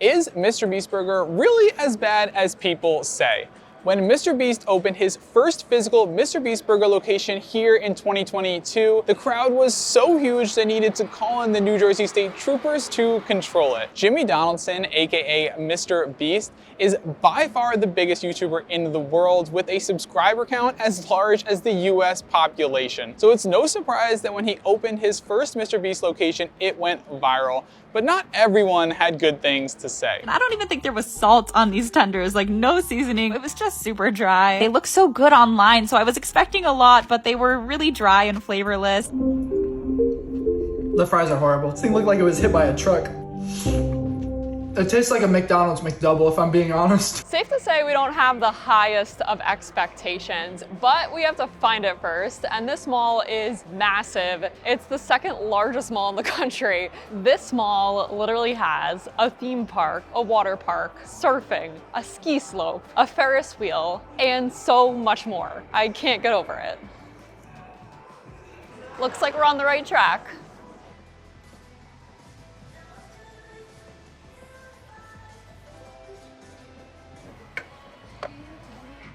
Is MrBeast Burger really as bad as people say? When MrBeast opened his first physical MrBeast Burger location here in 2022, the crowd was so huge they needed to call in the New Jersey State Troopers to control it. Jimmy Donaldson, aka MrBeast, is by far the biggest YouTuber in the world with a subscriber count as large as the US population. So it's no surprise that when he opened his first MrBeast location, it went viral. But not everyone had good things to say. I don't even think there was salt on these tenders, like no seasoning. It was just super dry. They look so good online, so I was expecting a lot, but they were really dry and flavorless. The fries are horrible. This thing looked like it was hit by a truck. It tastes like a McDonald's McDouble, if I'm being honest. Safe to say we don't have the highest of expectations, but we have to find it first, and this mall is massive. It's the second largest mall in the country. This mall literally has a theme park, a water park, surfing, a ski slope, a Ferris wheel, and so much more. I can't get over it. Looks like we're on the right track.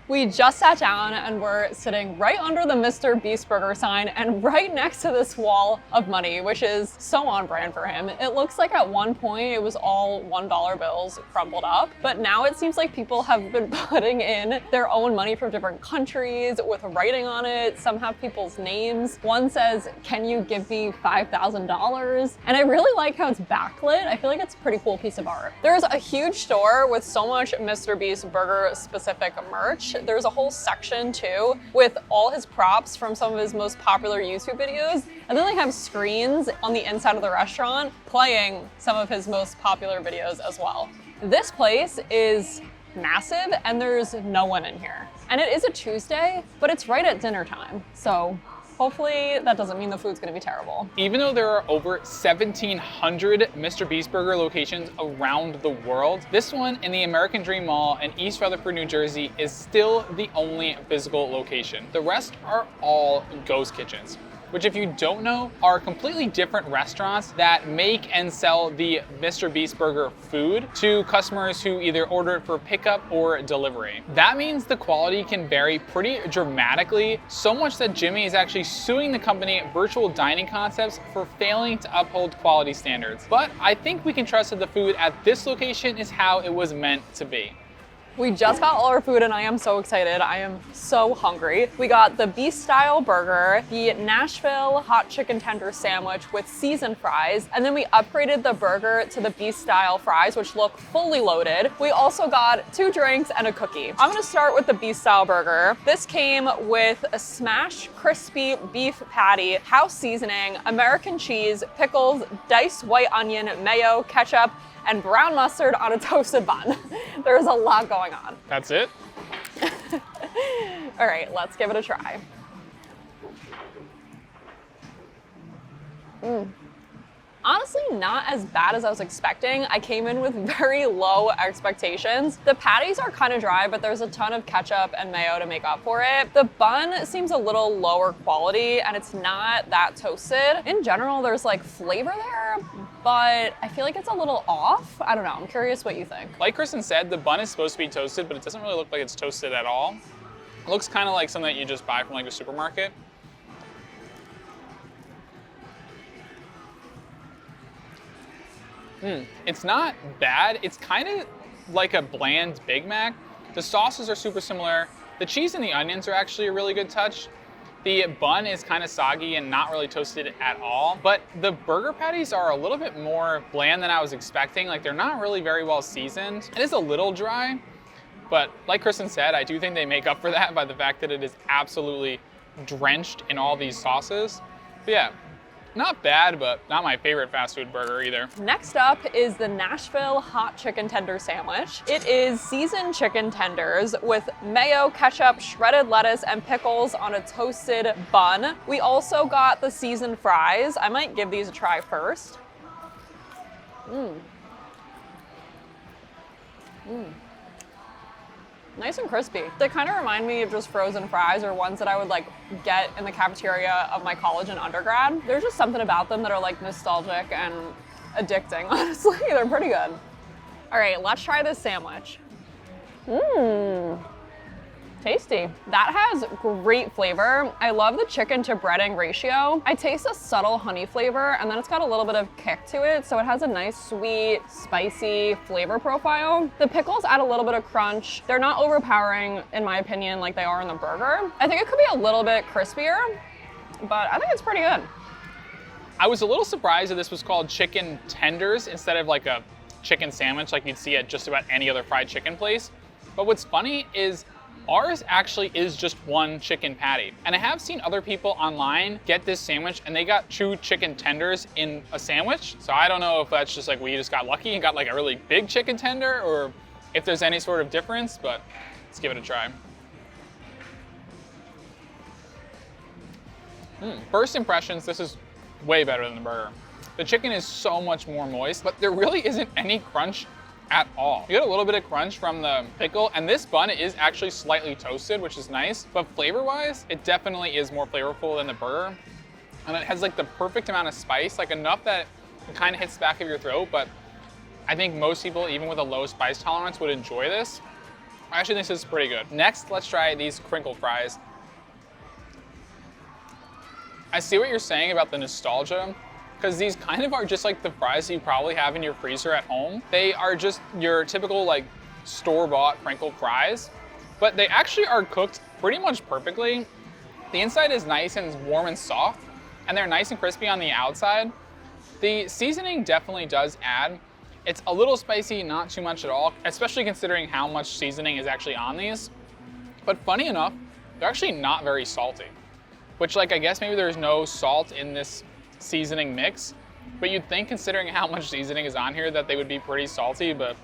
We just sat down and we're sitting right under the MrBeast Burger sign and right next to this wall of money, which is so on brand for him. It looks like at one point it was all $1 bills crumpled up, but now it seems like people have been putting in their own money from different countries with writing on it. Some have people's names. One says, "Can you give me $5,000? And I really like how it's backlit. I feel like it's a pretty cool piece of art. There's a huge store with so much MrBeast Burger specific merch. There's a whole section too with all his props from some of his most popular YouTube videos. And then they have screens on the inside of the restaurant playing some of his most popular videos as well. This place is massive and there's no one in here. And it is a Tuesday, but it's right at dinner time. So hopefully that doesn't mean the food's gonna be terrible. Even though there are over 1,700 MrBeast Burger locations around the world, this one in the American Dream Mall in East Rutherford, New Jersey is still the only physical location. The rest are all ghost kitchens, which if you don't know, are completely different restaurants that make and sell the MrBeast Burger food to customers who either order it for pickup or delivery. That means the quality can vary pretty dramatically, so much that Jimmy is actually suing the company Virtual Dining Concepts for failing to uphold quality standards. But I think we can trust that the food at this location is how it was meant to be. We just got all our food and I am so excited. I am so hungry. We got the beast style burger, the Nashville hot chicken tender sandwich with seasoned fries, and then we upgraded the burger to the beast style fries, which look fully loaded. We also got 2 drinks and a cookie. I'm gonna start with the beast style burger. This came with a smashed crispy beef patty, house seasoning, American cheese, pickles, diced white onion, mayo, ketchup, and brown mustard on a toasted bun. There's a lot going on. That's it? All right, let's give it a try. Honestly, not as bad as I was expecting. I came in with very low expectations. The patties are kind of dry, but there's a ton of ketchup and mayo to make up for it. The bun seems a little lower quality and it's not that toasted. In general, there's like flavor there, but I feel like it's a little off. I don't know, I'm curious what you think. Like Kristin said, the bun is supposed to be toasted, but it doesn't really look like it's toasted at all. It looks kind of like something that you just buy from like the supermarket. It's not bad. It's kind of like a bland Big Mac. The sauces are super similar. The cheese and the onions are actually a really good touch. The bun is kind of soggy and not really toasted at all, but the burger patties are a little bit more bland than I was expecting. Like they're not really very well seasoned. It is a little dry, but like Kristin said, I do think they make up for that by the fact that it is absolutely drenched in all these sauces. But yeah. Not bad, but not my favorite fast food burger either. Next up is the Nashville hot chicken tender sandwich. It is seasoned chicken tenders with mayo, ketchup, shredded lettuce, and pickles on a toasted bun. We also got the seasoned fries. I might give these a try first. Nice and crispy. They kind of remind me of just frozen fries or ones that I would like get in the cafeteria of my college and undergrad. There's just something about them that are like nostalgic and addicting, honestly. They're pretty good. All right, let's try this sandwich. Mmm. Tasty. That has great flavor. I love the chicken to breading ratio. I taste a subtle honey flavor, and then it's got a little bit of kick to it, so it has a nice sweet, spicy flavor profile. The pickles add a little bit of crunch. They're not overpowering, in my opinion, like they are in the burger. I think it could be a little bit crispier, but I think it's pretty good. I was a little surprised that this was called chicken tenders instead of like a chicken sandwich like you'd see at just about any other fried chicken place. But what's funny is ours actually is just one chicken patty. And I have seen other people online get this sandwich and they got 2 chicken tenders in a sandwich. So I don't know if that's just like we just got lucky and got like a really big chicken tender, or if there's any sort of difference, but let's give it a try. First impressions, this is way better than the burger. The chicken is so much more moist, but there really isn't any crunch at all. You get a little bit of crunch from the pickle, and this bun is actually slightly toasted, which is nice, but flavor-wise, it definitely is more flavorful than the burger. And it has like the perfect amount of spice, like enough that it kind of hits the back of your throat, but I think most people, even with a low spice tolerance, would enjoy this. I actually think this is pretty good. Next, let's try these crinkle fries. I see what you're saying about the nostalgia, because these kind of are just like the fries that you probably have in your freezer at home. They are just your typical like store-bought crinkle fries, but they actually are cooked pretty much perfectly. The inside is nice and warm and soft, and they're nice and crispy on the outside. The seasoning definitely does add. It's a little spicy, not too much at all, especially considering how much seasoning is actually on these. But funny enough, they're actually not very salty, which like I guess maybe there's no salt in this seasoning mix, but you'd think considering how much seasoning is on here that they would be pretty salty, but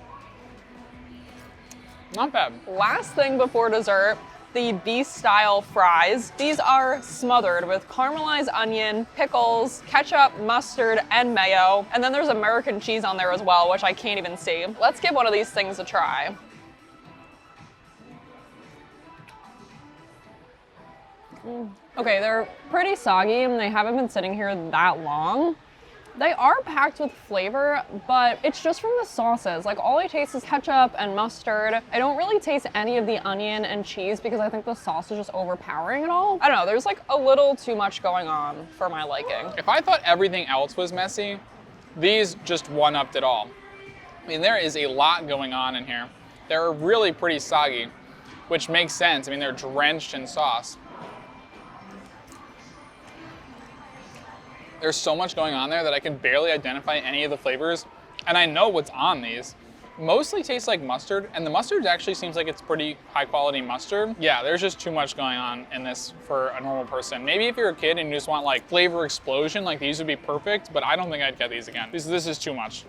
not bad. Last thing before dessert, the Beast style fries. These are smothered with caramelized onion, pickles, ketchup, mustard, and mayo. And then there's American cheese on there as well, which I can't even see. Let's give one of these things a try. Okay, they're pretty soggy and they haven't been sitting here that long. They are packed with flavor, but it's just from the sauces. Like all I taste is ketchup and mustard. I don't really taste any of the onion and cheese because I think the sauce is just overpowering it all. I don't know, there's like a little too much going on for my liking. If I thought everything else was messy, these just one-upped it all. I mean, there is a lot going on in here. They're really pretty soggy, which makes sense. I mean, they're drenched in sauce. There's so much going on there that I can barely identify any of the flavors, and I know what's on these. Mostly tastes like mustard, and the mustard actually seems like it's pretty high quality mustard. Yeah, there's just too much going on in this for a normal person. Maybe if you're a kid and you just want like flavor explosion, like these would be perfect, but I don't think I'd get these again. This is too much.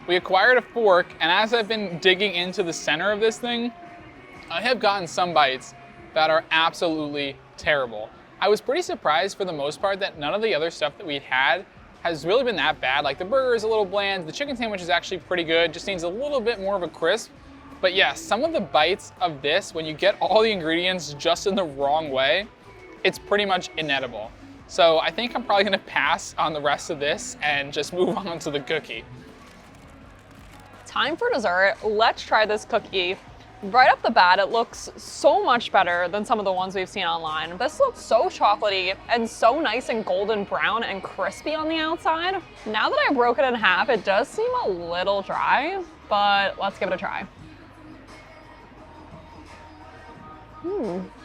We acquired a fork, and as I've been digging into the center of this thing, I have gotten some bites that are absolutely terrible. I was pretty surprised for the most part that none of the other stuff that we had has really been that bad. Like the burger is a little bland, the chicken sandwich is actually pretty good, just needs a little bit more of a crisp. But yeah, some of the bites of this, when you get all the ingredients just in the wrong way, it's pretty much inedible. So I think I'm probably gonna pass on the rest of this and just move on to the cookie. Time for dessert. Let's try this cookie. Right off the bat, it looks so much better than some of the ones we've seen online. This looks so chocolatey and so nice and golden brown and crispy on the outside. Now that I broke it in half, it does seem a little dry, but let's give it a try.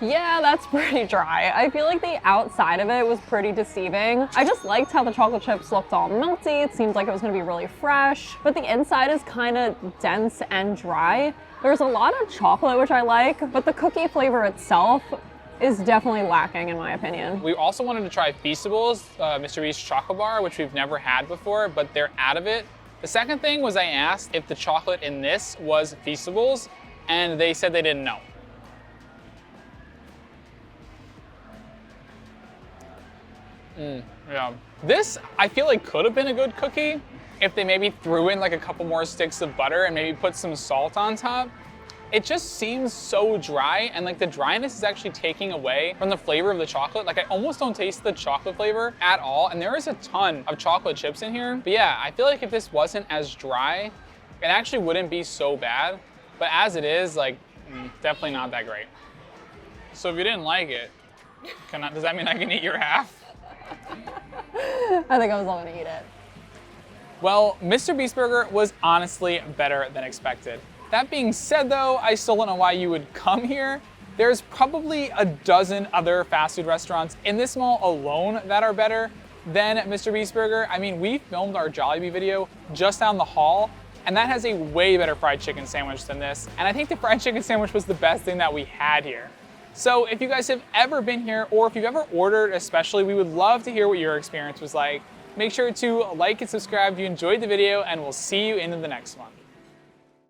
Yeah, that's pretty dry. I feel like the outside of it was pretty deceiving. I just liked how the chocolate chips looked all melty. It seemed like it was gonna be really fresh, but the inside is kind of dense and dry. There's a lot of chocolate, which I like, but the cookie flavor itself is definitely lacking in my opinion. We also wanted to try Feastables, MrBeast chocolate bar, which we've never had before, but they're out of it. The second thing was I asked if the chocolate in this was Feastables, and they said they didn't know. Yeah. This, I feel like could have been a good cookie if they maybe threw in like a couple more sticks of butter and maybe put some salt on top. it just seems so dry, and like the dryness is actually taking away from the flavor of the chocolate. Like I almost don't taste the chocolate flavor at all, and there is a ton of chocolate chips in here. But yeah, I feel like if this wasn't as dry, it actually wouldn't be so bad. But as it is, like, definitely not that great. So if you didn't like it, does that mean I can eat your half? I think I was only gonna eat it. Well, MrBeast Burger was honestly better than expected. That being said though, I still don't know why you would come here. There's probably a dozen other fast food restaurants in this mall alone that are better than MrBeast Burger. I mean, we filmed our Jollibee video just down the hall, and that has a way better fried chicken sandwich than this. And I think the fried chicken sandwich was the best thing that we had here. So if you guys have ever been here, or if you've ever ordered especially, we would love to hear what your experience was like. Make sure to like and subscribe if you enjoyed the video, and we'll see you in the next one.